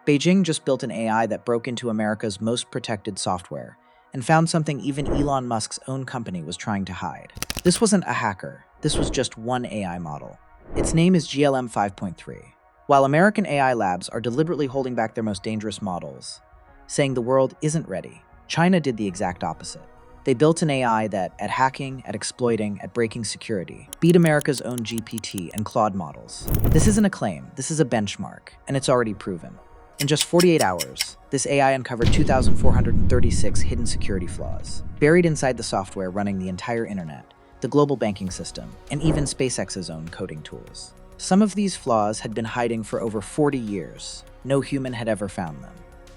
Beijing just built an AI that broke into America's most protected software and found something even Elon Musk's own company was trying to hide. This wasn't a hacker. This was just one AI model. Its name is GLM 5.3. While American AI labs are deliberately holding back their most dangerous models, saying the world isn't ready, China did the exact opposite. They built an AI that, at hacking, at exploiting, at breaking security, beat America's own GPT and Claude models. This isn't a claim, this is a benchmark, and it's already proven. In just 48 hours, this AI uncovered 2,436 hidden security flaws, buried inside the software running the entire internet, the global banking system, and even SpaceX's own coding tools. Some of these flaws had been hiding for over 40 years. No human had ever found them.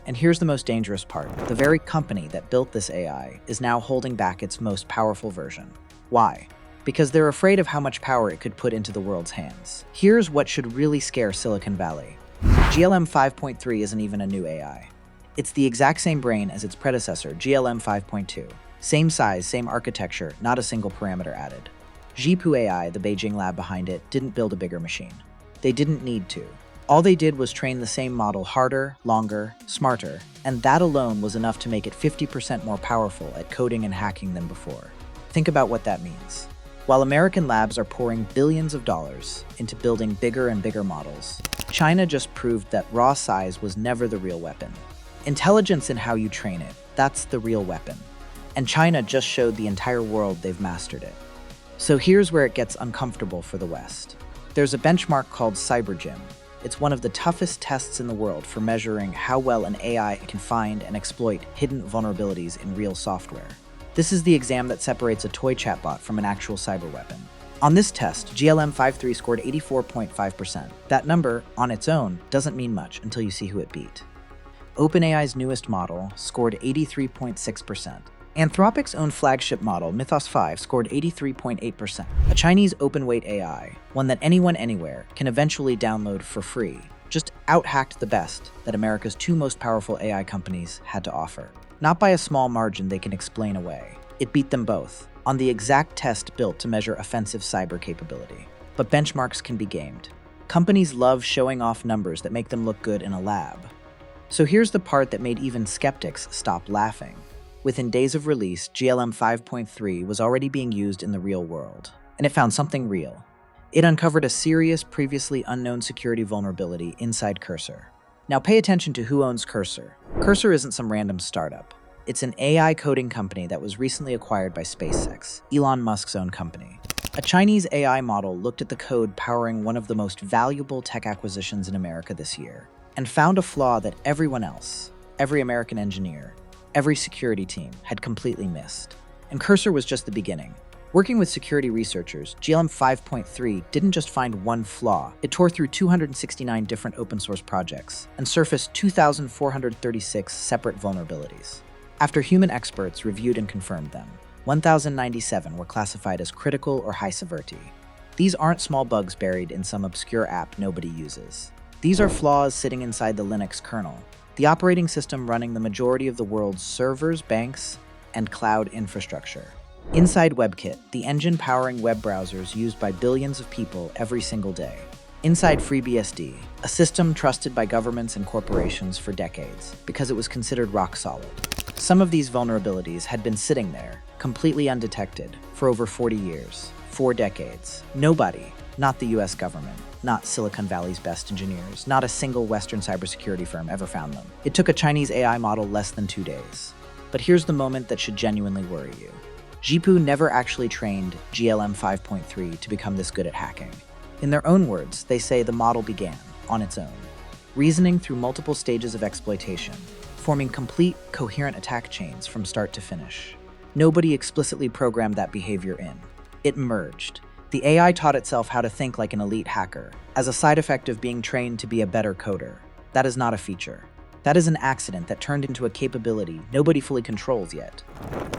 And here's the most dangerous part. The very company that built this AI is now holding back its most powerful version. Why? Because they're afraid of how much power it could put into the world's hands. Here's what should really scare Silicon Valley. GLM 5.3 isn't even a new AI. It's the exact same brain as its predecessor, GLM 5.2. Same size, same architecture, not a single parameter added. Zhipu AI, the Beijing lab behind it, didn't build a bigger machine. They didn't need to. All they did was train the same model harder, longer, smarter, and that alone was enough to make it 50% more powerful at coding and hacking than before. Think about what that means. While American labs are pouring billions of dollars into building bigger and bigger models, China just proved that raw size was never the real weapon. Intelligence in how you train it, that's the real weapon. And China just showed the entire world they've mastered it. So here's where it gets uncomfortable for the West. There's a benchmark called CyberGym. It's one of the toughest tests in the world for measuring how well an AI can find and exploit hidden vulnerabilities in real software. This is the exam that separates a toy chatbot from an actual cyber weapon. On this test, GLM-5.3 scored 84.5%. That number, on its own, doesn't mean much until you see who it beat. OpenAI's newest model scored 83.6%. Anthropic's own flagship model, Mythos 5, scored 83.8%. A Chinese open-weight AI, one that anyone anywhere can eventually download for free, just out-hacked the best that America's two most powerful AI companies had to offer. Not by a small margin they can explain away. It beat them both, on the exact test built to measure offensive cyber capability. But benchmarks can be gamed. Companies love showing off numbers that make them look good in a lab. So here's the part that made even skeptics stop laughing. Within days of release, GLM 5.3 was already being used in the real world, and it found something real. It uncovered a serious, previously unknown security vulnerability inside Cursor. Now pay attention to who owns Cursor. Cursor isn't some random startup. It's an AI coding company that was recently acquired by SpaceX, Elon Musk's own company. A Chinese AI model looked at the code powering one of the most valuable tech acquisitions in America this year, and found a flaw that everyone else, every American engineer, every security team had completely missed. And Cursor was just the beginning. Working with security researchers, GLM 5.3 didn't just find one flaw. It tore through 269 different open source projects and surfaced 2,436 separate vulnerabilities. After human experts reviewed and confirmed them, 1,097 were classified as critical or high severity. These aren't small bugs buried in some obscure app nobody uses. These are flaws sitting inside the Linux kernel, the operating system running the majority of the world's servers, banks, and cloud infrastructure. Inside WebKit, the engine powering web browsers used by billions of people every single day. Inside FreeBSD, a system trusted by governments and corporations for decades because it was considered rock solid. Some of these vulnerabilities had been sitting there, completely undetected, for over 40 years, 4 decades. Nobody, not the US government, not Silicon Valley's best engineers, not a single Western cybersecurity firm ever found them. It took a Chinese AI model less than 2 days. But here's the moment that should genuinely worry you. Zhipu never actually trained GLM 5.3 to become this good at hacking. In their own words, they say the model began, on its own, reasoning through multiple stages of exploitation, forming complete, coherent attack chains from start to finish. Nobody explicitly programmed that behavior in. It merged. The AI taught itself how to think like an elite hacker, as a side effect of being trained to be a better coder. That is not a feature. That is an accident that turned into a capability nobody fully controls yet.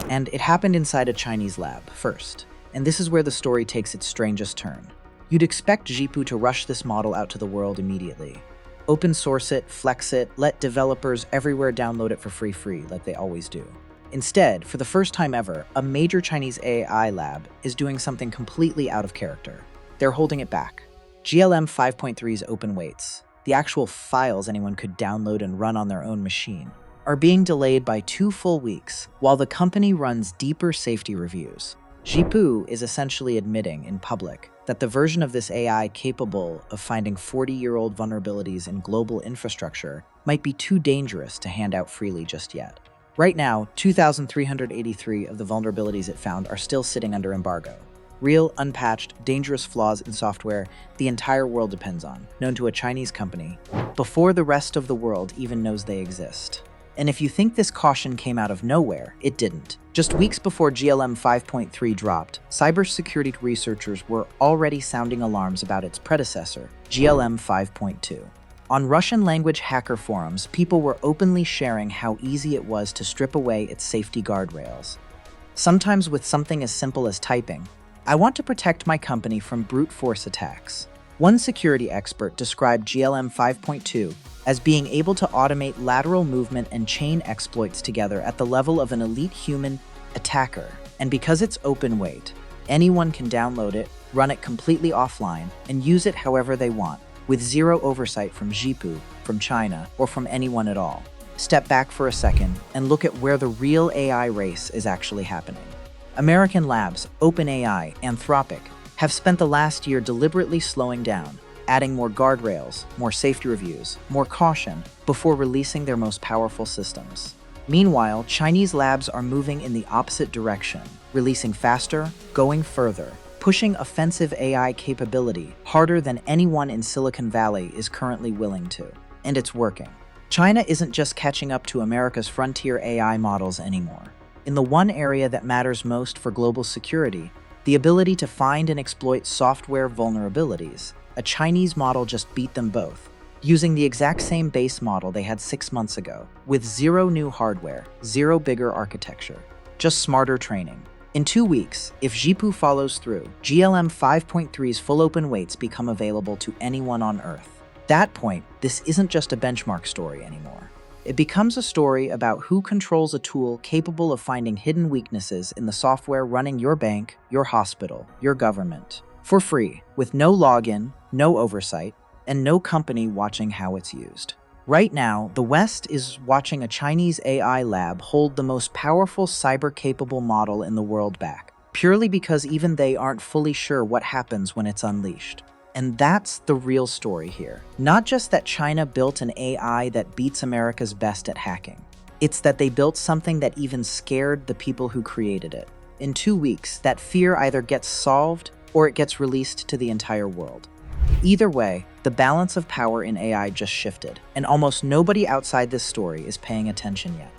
And it happened inside a Chinese lab first. And this is where the story takes its strangest turn. You'd expect Zhipu to rush this model out to the world immediately. Open source it, flex it, let developers everywhere download it for free like they always do. Instead, for the first time ever, a major Chinese AI lab is doing something completely out of character. They're holding it back. GLM 5.3's open weights, the actual files anyone could download and run on their own machine, are being delayed by 2 full weeks while the company runs deeper safety reviews. Zhipu is essentially admitting in public that the version of this AI capable of finding 40-year-old vulnerabilities in global infrastructure might be too dangerous to hand out freely just yet. Right now, 2,383 of the vulnerabilities it found are still sitting under embargo. Real, unpatched, dangerous flaws in software the entire world depends on, known to a Chinese company, before the rest of the world even knows they exist. And if you think this caution came out of nowhere, it didn't. Just weeks before GLM-5.3 dropped, cybersecurity researchers were already sounding alarms about its predecessor, GLM-5.2. On Russian-language hacker forums, people were openly sharing how easy it was to strip away its safety guardrails. Sometimes with something as simple as typing, "I want to protect my company from brute force attacks." One security expert described GLM 5.2 as being able to automate lateral movement and chain exploits together at the level of an elite human attacker. And because it's open weight, anyone can download it, run it completely offline, and use it however they want, with zero oversight from Zhipu, from China, or from anyone at all. Step back for a second and look at where the real AI race is actually happening. American labs, OpenAI, Anthropic, have spent the last year deliberately slowing down, adding more guardrails, more safety reviews, more caution before releasing their most powerful systems. Meanwhile, Chinese labs are moving in the opposite direction, releasing faster, going further, pushing offensive AI capability harder than anyone in Silicon Valley is currently willing to. And it's working. China isn't just catching up to America's frontier AI models anymore. In the one area that matters most for global security, the ability to find and exploit software vulnerabilities, a Chinese model just beat them both, using the exact same base model they had 6 months ago, with zero new hardware, zero bigger architecture, just smarter training. In 2 weeks, if Zhipu follows through, GLM 5.3's full open weights become available to anyone on Earth. At that point, this isn't just a benchmark story anymore. It becomes a story about who controls a tool capable of finding hidden weaknesses in the software running your bank, your hospital, your government, for free, with no login, no oversight, and no company watching how it's used. Right now, the West is watching a Chinese AI lab hold the most powerful cyber-capable model in the world back, purely because even they aren't fully sure what happens when it's unleashed. And that's the real story here. Not just that China built an AI that beats America's best at hacking. It's that they built something that even scared the people who created it. In 2 weeks, that fear either gets solved or it gets released to the entire world. Either way, the balance of power in AI just shifted, and almost nobody outside this story is paying attention yet.